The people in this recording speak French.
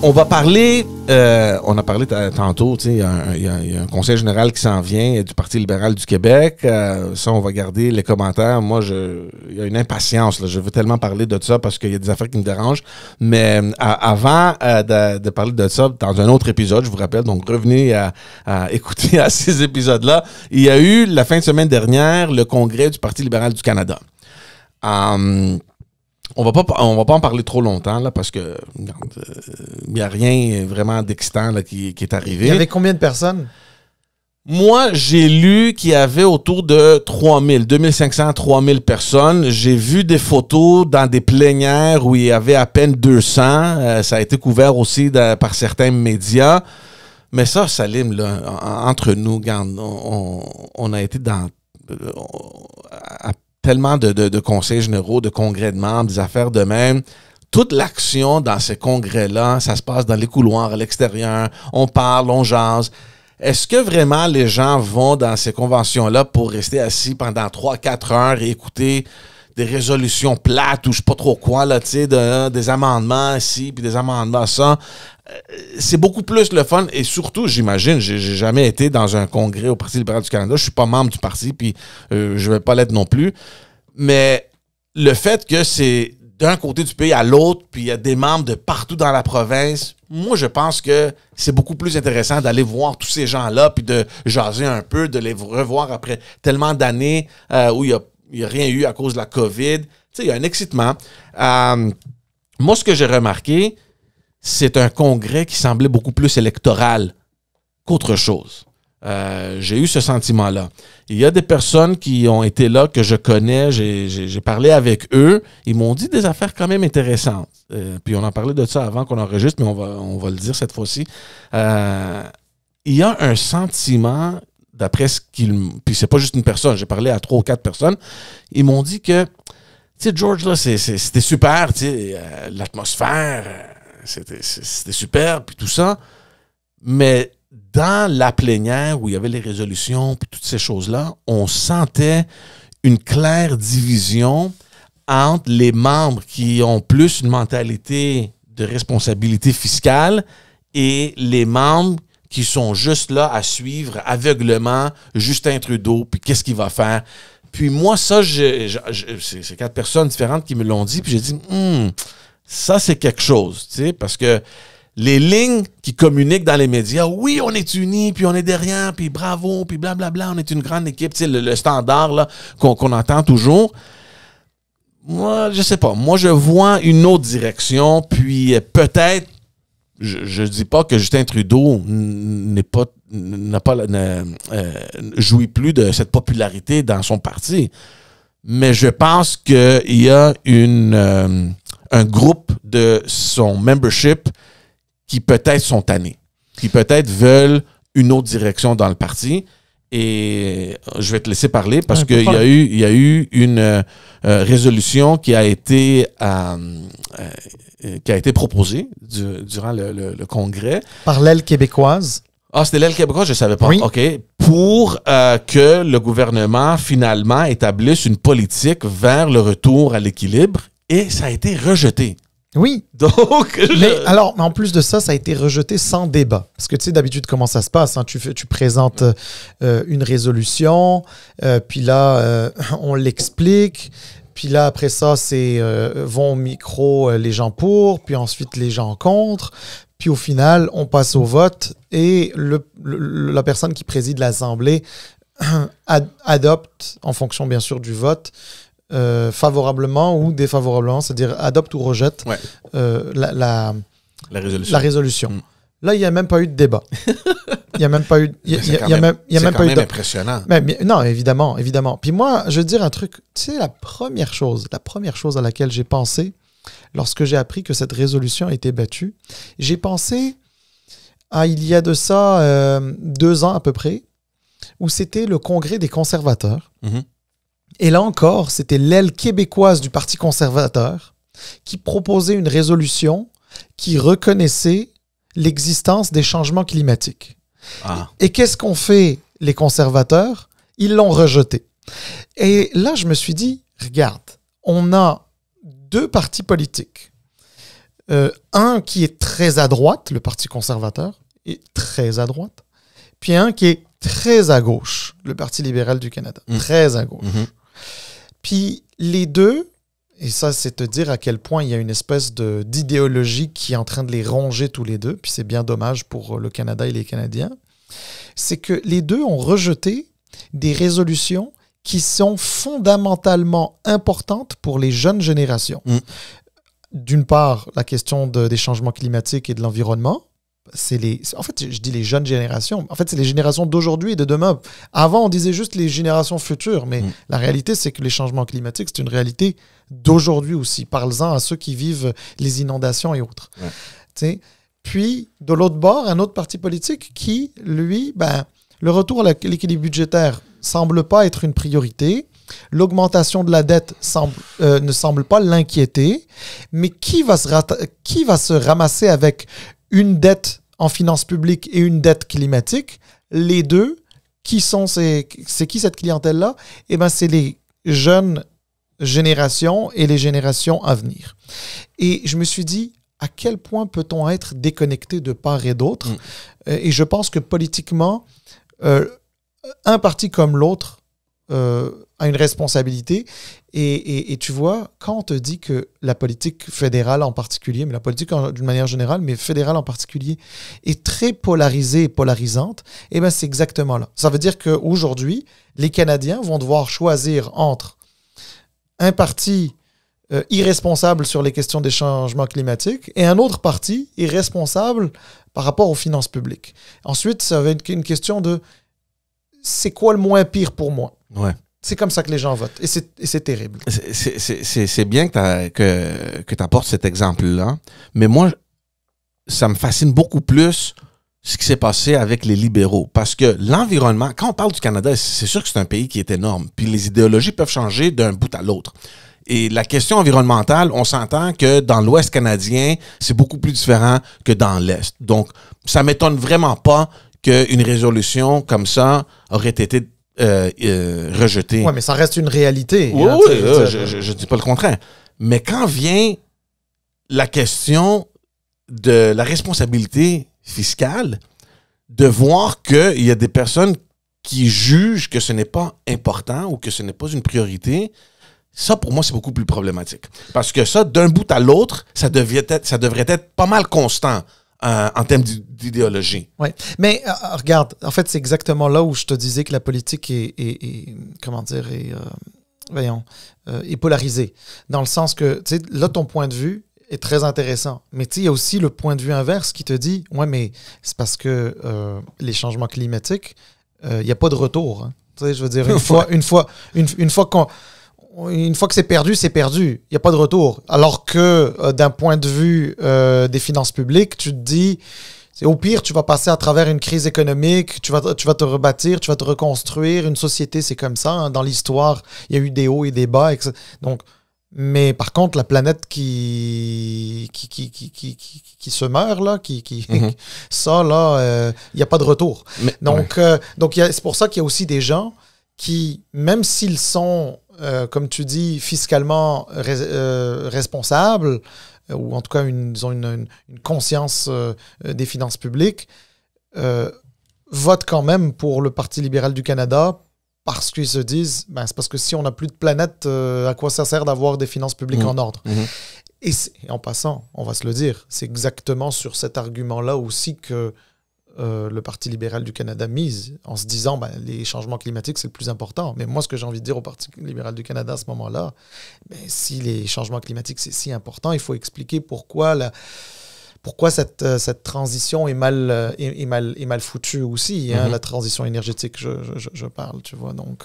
On va parler, on a parlé tantôt, il y a un conseil général qui s'en vient du Parti libéral du Québec. Ça, on va garder les commentaires. Moi, il y a une impatience. Là. Je veux tellement parler de ça parce qu'il y a des affaires qui me dérangent. Mais avant de parler de ça, dans un autre épisode, je vous rappelle, donc revenez à écouter à ces épisodes-là. Il y a eu, la fin de semaine dernière, le congrès du Parti libéral du Canada. On va pas en parler trop longtemps là, parce que il n'y a rien vraiment d'excitant là, qui est arrivé. Il y avait combien de personnes? Moi, j'ai lu qu'il y avait autour de 2500, 3000 personnes. J'ai vu des photos dans des plénières où il y avait à peine 200. Ça a été couvert aussi par certains médias. Mais ça, Salim, là, entre nous, regarde, on a été dans... tellement de conseils généraux, de congrès de membres, des affaires de même. Toute l'action dans ces congrès-là, ça se passe dans les couloirs, à l'extérieur. On parle, on jase. Est-ce que vraiment les gens vont dans ces conventions-là pour rester assis pendant 3-4 heures et écouter des résolutions plates ou je sais pas trop quoi, là, tu sais, des amendements ici puis des amendements ça? C'est beaucoup plus le fun et surtout, j'imagine, j'ai jamais été dans un congrès au Parti libéral du Canada. Je suis pas membre du parti puis je vais pas l'être non plus. Mais le fait que c'est d'un côté du pays à l'autre puis il y a des membres de partout dans la province, moi, je pense que c'est beaucoup plus intéressant d'aller voir tous ces gens-là puis de jaser un peu, de les revoir après tellement d'années où il y a rien eu à cause de la COVID. Tu sais, il y a un excitement. Moi, ce que j'ai remarqué, c'est un congrès qui semblait beaucoup plus électoral qu'autre chose. J'ai eu ce sentiment-là. Il y a des personnes qui ont été là, que je connais, j'ai parlé avec eux. Ils m'ont dit des affaires quand même intéressantes. Puis on en parlait de ça avant qu'on enregistre, mais on va le dire cette fois-ci. Il y a un sentiment, d'après ce qu'ils... Puis c'est pas juste une personne, j'ai parlé à 3 ou 4 personnes. Ils m'ont dit que, tu sais, George, là, c'était super, tu sais, l'atmosphère... C'était super, puis tout ça. Mais dans la plénière où il y avait les résolutions, puis toutes ces choses-là, on sentait une claire division entre les membres qui ont plus une mentalité de responsabilité fiscale et les membres qui sont juste là à suivre aveuglement Justin Trudeau, puis qu'est-ce qu'il va faire. Puis moi, ça, c'est 4 personnes différentes qui me l'ont dit, puis j'ai dit... Ça, c'est quelque chose, tu sais, parce que les lignes qui communiquent dans les médias, oui, on est unis, puis on est derrière, puis bravo, puis blablabla, on est une grande équipe, tu sais, le standard là qu'on entend toujours. Moi, je sais pas. Moi, je vois une autre direction, puis peut-être, je dis pas que Justin Trudeau jouit plus de cette popularité dans son parti, mais je pense qu'il y a un groupe de son membership qui peut-être sont tannés, qui peut-être veulent une autre direction dans le parti. Et je vais te laisser parler parce qu'il y a eu une résolution qui a été proposée durant le congrès. Par l'aile québécoise. Ah, c'était l'aile québécoise, je ne savais pas. Oui. OK. Pour que le gouvernement, finalement, établisse une politique vers le retour à l'équilibre. Et ça a été rejeté. Oui. Donc, mais en plus de ça, ça a été rejeté sans débat. Parce que tu sais, d'habitude, comment ça se passe? Hein? Tu présentes une résolution, puis là, on l'explique. Puis là, après ça, c'est vont au micro les gens pour, puis ensuite les gens contre. Puis au final, on passe au vote et la personne qui préside l'Assemblée adopte, en fonction bien sûr du vote, favorablement ou défavorablement, c'est-à-dire adopte ou rejette la résolution. Là, il n'y a même pas eu de débat. Il n'y a même pas eu... C'est quand même impressionnant. Mais, non, évidemment. Puis moi, je veux dire un truc. Tu sais, la première chose à laquelle j'ai pensé lorsque j'ai appris que cette résolution a été battue, j'ai pensé à il y a de ça 2 ans à peu près, où c'était le congrès des conservateurs. Mm-hmm. Et là encore, c'était l'aile québécoise du Parti conservateur qui proposait une résolution qui reconnaissait l'existence des changements climatiques. Ah. Et qu'est-ce qu'ont fait les conservateurs? Ils l'ont rejeté. Et là, je me suis dit, regarde, on a 2 partis politiques Un qui est très à droite, le Parti conservateur, est très à droite, puis un qui est très à gauche, le Parti libéral du Canada, très à gauche. Puis les deux, et ça c'est te dire à quel point il y a une espèce d'idéologie qui est en train de les ronger tous les deux, puis c'est bien dommage pour le Canada et les Canadiens, c'est que les deux ont rejeté des résolutions qui sont fondamentalement importantes pour les jeunes générations. D'une part, la question des changements climatiques et de l'environnement. En fait, je dis les jeunes générations. En fait, c'est les générations d'aujourd'hui et de demain. Avant, on disait juste les générations futures, mais la réalité, c'est que les changements climatiques, c'est une réalité d'aujourd'hui aussi. Parle-en à ceux qui vivent les inondations et autres. Ouais. Puis, de l'autre bord, un autre parti politique qui, lui, le retour à l'équilibre budgétaire semble pas être une priorité. L'augmentation de la dette ne semble pas l'inquiéter, mais qui va se ramasser avec une dette en finances publiques et une dette climatique? Les deux, c'est qui cette clientèle-là? Eh bien, c'est les jeunes générations et les générations à venir. Et je me suis dit, à quel point peut-on être déconnecté de part et d'autre? Et je pense que politiquement, un parti comme l'autre a une responsabilité. Et tu vois, quand on te dit que la politique fédérale en particulier, mais la politique d'une manière générale, mais fédérale en particulier, est très polarisée et polarisante, eh bien, c'est exactement là. Ça veut dire qu'aujourd'hui, les Canadiens vont devoir choisir entre un parti irresponsable sur les questions des changements climatiques et un autre parti irresponsable par rapport aux finances publiques. Ensuite, ça va être une question de c'est quoi le moins pire pour moi? Ouais. C'est comme ça que les gens votent. Et c'est terrible. C'est bien que tu apportes cet exemple-là. Mais moi, ça me fascine beaucoup plus ce qui s'est passé avec les libéraux. Parce que l'environnement, quand on parle du Canada, c'est sûr que c'est un pays qui est énorme. Puis les idéologies peuvent changer d'un bout à l'autre. Et la question environnementale, on s'entend que dans l'Ouest canadien, c'est beaucoup plus différent que dans l'Est. Donc, ça ne m'étonne vraiment pas qu'une résolution comme ça aurait été rejetée. Oui, mais ça reste une réalité. Oui, je ne dis pas le contraire. Mais quand vient la question de la responsabilité fiscale, de voir qu'il y a des personnes qui jugent que ce n'est pas important ou que ce n'est pas une priorité, ça, pour moi, c'est beaucoup plus problématique. Parce que ça, d'un bout à l'autre, ça devrait être pas mal constant en termes d'idéologie. Oui, mais regarde, en fait, c'est exactement là où je te disais que la politique est polarisée. Dans le sens que, tu sais, là, ton point de vue est très intéressant. Mais tu sais, il y a aussi le point de vue inverse qui te dit, ouais, mais c'est parce que les changements climatiques, il n'y a pas de retour. Hein. Tu sais, je veux dire, une fois que c'est perdu, c'est perdu. Il n'y a pas de retour. Alors que d'un point de vue des finances publiques, tu te dis, au pire, tu vas passer à travers une crise économique, tu vas te rebâtir, tu vas te reconstruire. Une société, c'est comme ça. Hein. Dans l'histoire, il y a eu des hauts et des bas. Donc, mais par contre, la planète qui se meurt, là, ça, là, il n'y a pas de retour. Mais, donc, c'est pour ça qu'il y a aussi des gens qui, même s'ils sont comme tu dis, fiscalement responsables, ou en tout cas, ils ont une conscience des finances publiques, votent quand même pour le Parti libéral du Canada parce qu'ils se disent, c'est parce que si on n'a plus de planète, à quoi ça sert d'avoir des finances publiques en ordre? Et en passant, on va se le dire, c'est exactement sur cet argument-là aussi que le Parti libéral du Canada mise, en se disant les changements climatiques, c'est le plus important. Mais moi, ce que j'ai envie de dire au Parti libéral du Canada à ce moment-là, si les changements climatiques, c'est si important, il faut expliquer pourquoi cette transition est mal foutue aussi, la transition énergétique, je parle, tu vois. Donc,